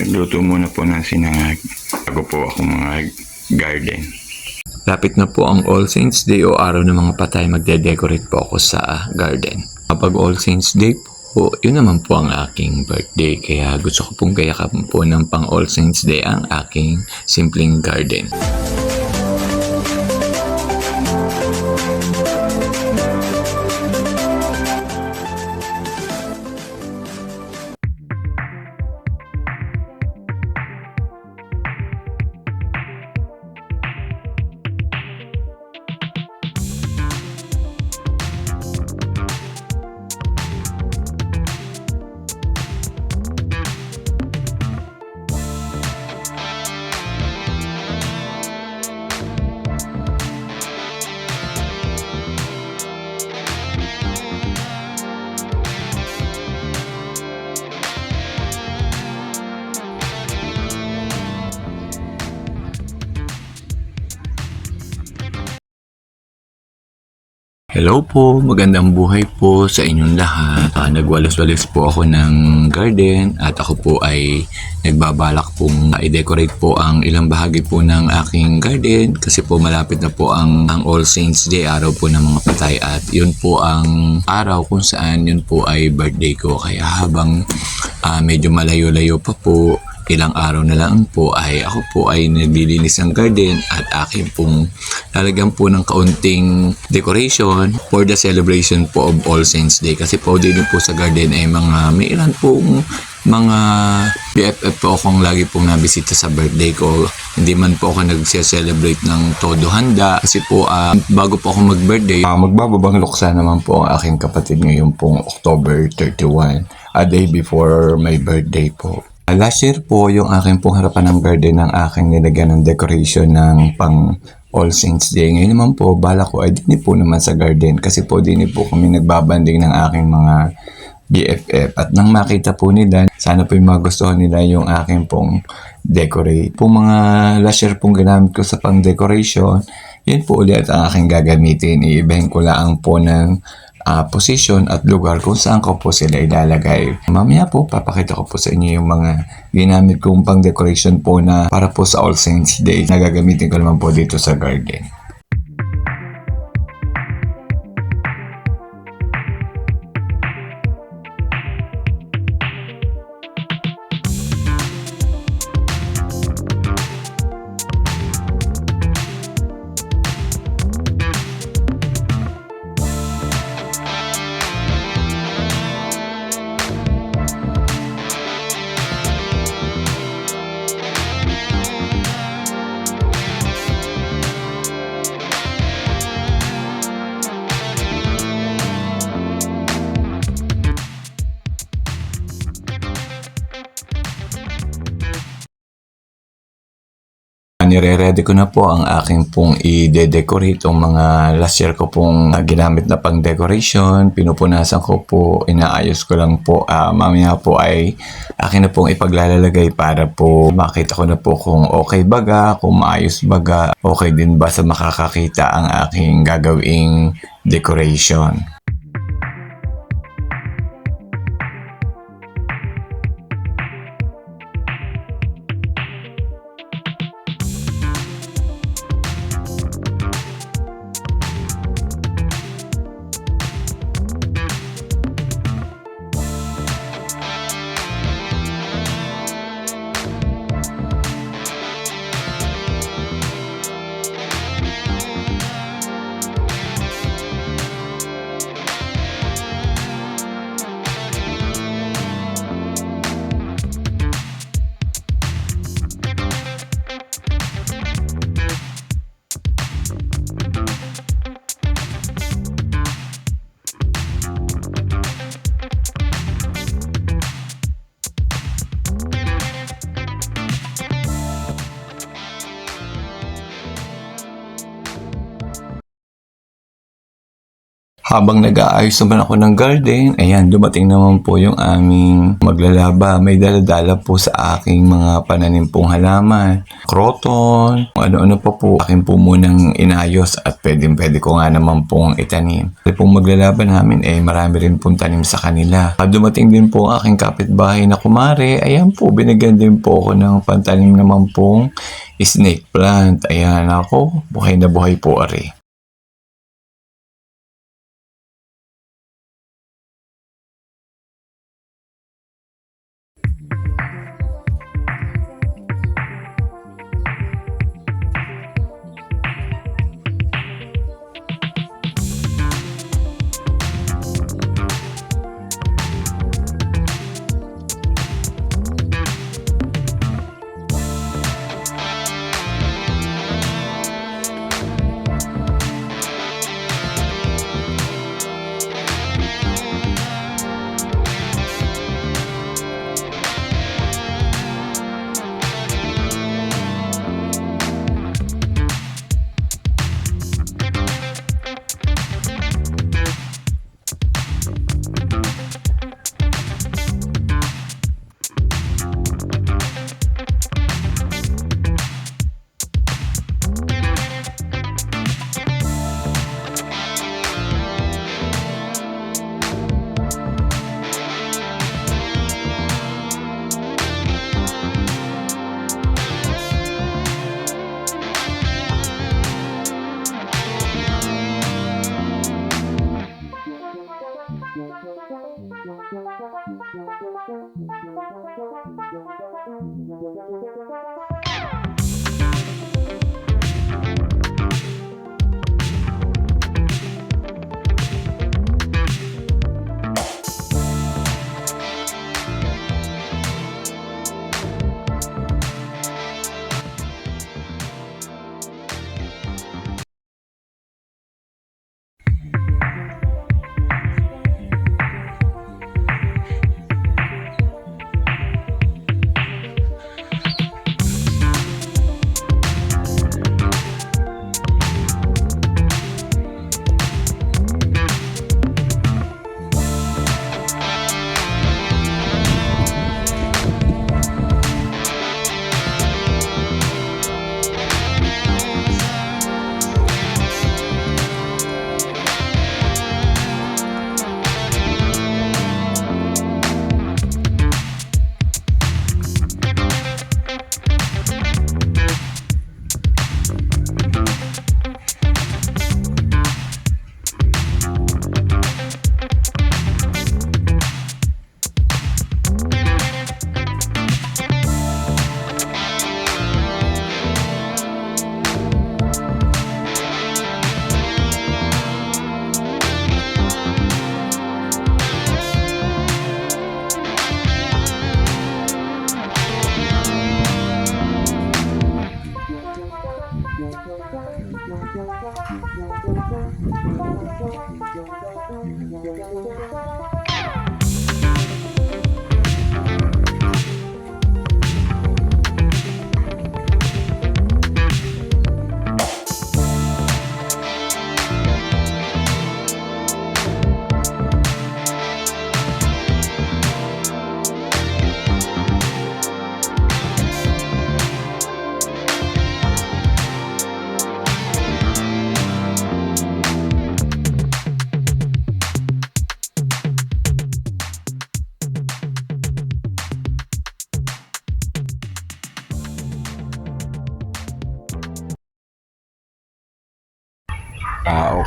Nagluto muna po ng sinangag bago po ako garden. Lapit na po ang All Saints Day o araw ng mga patay, magde-decorate po ako sa garden. Kapag All Saints Day po, yun naman po ang aking birthday. Kaya gusto ko pong gayakan po ng pang All Saints Day ang aking simpleng garden. Hello po, magandang buhay po sa inyong lahat. Nagwalis-walis po ako ng garden at ako po ay nagbabalak pong i-decorate po ang ilang bahagi po ng aking garden kasi po malapit na po ang All Saints Day, araw po ng mga patay, at yun po ang araw kung saan yun po ay birthday ko. Kaya habang medyo malayo-layo pa po, ilang araw na lang po ay ako po ay naglilinis ng garden at akin pong lalagyan po ng kaunting decoration for the celebration po of All Saints Day. Kasi po din po sa garden ay may ilan pong mga BFF po akong lagi pong nabisita sa birthday ko. Hindi man po ako nagse-celebrate ng todo handa kasi po bago po ako mag-birthday, magbababang luksa naman po ang aking kapatid ngayon pong October 31, a day before my birthday po. Last year po, yung aking pong harapan ng garden ng aking nilagyan ng decoration ng pang All Saints Day. Ngayon naman po, bala ko ay din po naman sa garden kasi po din po kami nagbabanding ng aking mga BFF. At nang makita po nila, sana po yung magustuhan nila yung aking pong decorate. Po mga last year pong ginamit ko sa pang decoration, yun po ulit ang aking gagamitin. Iibahin ko lang po ng position at lugar kung saan ko po sila ilalagay. Mamaya po, papakita ko po sa inyo yung mga ginamit kong pang decoration po na para po sa All Saints Day na gagamitin ko naman po dito sa garden. Nire-ready ko na po ang aking pong i-decorate yung mga last year ko pong ginamit na pang decoration. Pinupunasan ko po, inaayos ko lang po. Mamaya po ay akin na pong ipaglalagay para po makita ko na po kung okay baga, kung maayos baga, okay din ba sa makakakita ang aking gagawing decoration. Habang nag-aayos naman ako ng garden, ayan, dumating naman po yung aming maglalaba. May daladala po sa aking mga pananim pong halaman. Croton, ano-ano pa po. Akin po munang inayos at pwede ko nga naman pong itanim. Kasi pong maglalaba namin, marami rin pong tanim sa kanila. At dumating din po ang aking kapitbahay na kumare. Ayan po, binigyan din po ako ng pantanim naman pong snake plant. Ayan ako, buhay na buhay po ari.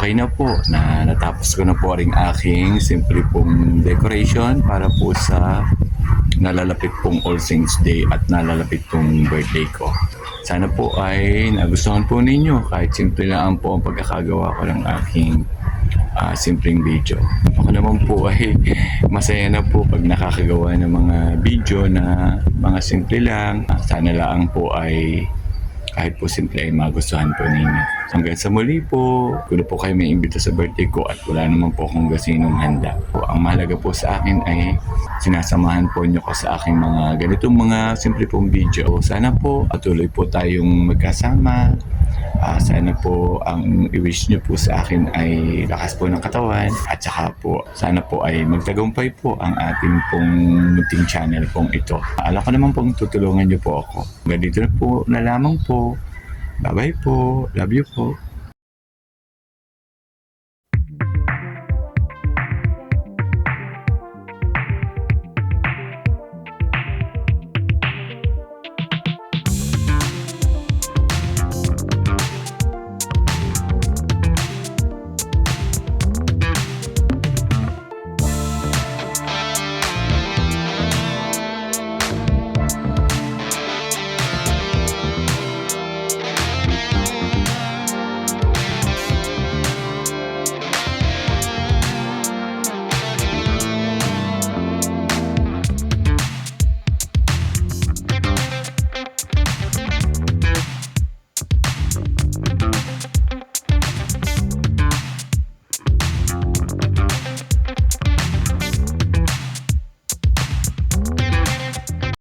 Okay na po na natapos ko na po ring aking simple pong decoration para po sa nalalapit pong All Saints Day at nalalapit pong birthday ko. Sana po ay nagustuhan po ninyo kahit simple lang po ang pagkakagawa ko ng aking simpleng video. Ako naman po ay masaya na po pag nakakagawa ng mga video na mga simple lang. Sana lang po ay kahit po simple ay magustuhan po ninyo. Hanggang sa muli po, kung po kayo may imbita sa birthday ko at wala naman po akong gasinong handa. Po, ang mahalaga po sa akin ay sinasamahan po nyo ko sa aking mga ganitong mga simple pong video. Sana po patuloy po tayong magkasama Sana po ang i-wish nyo po sa akin ay lakas po ng katawan at saka po sana po ay magtagumpay po ang ating pong munting channel pong ito. Alam ko naman pong tutulungan nyo po ako. Ganito na po na lamang po. Bye-bye po. Love you po.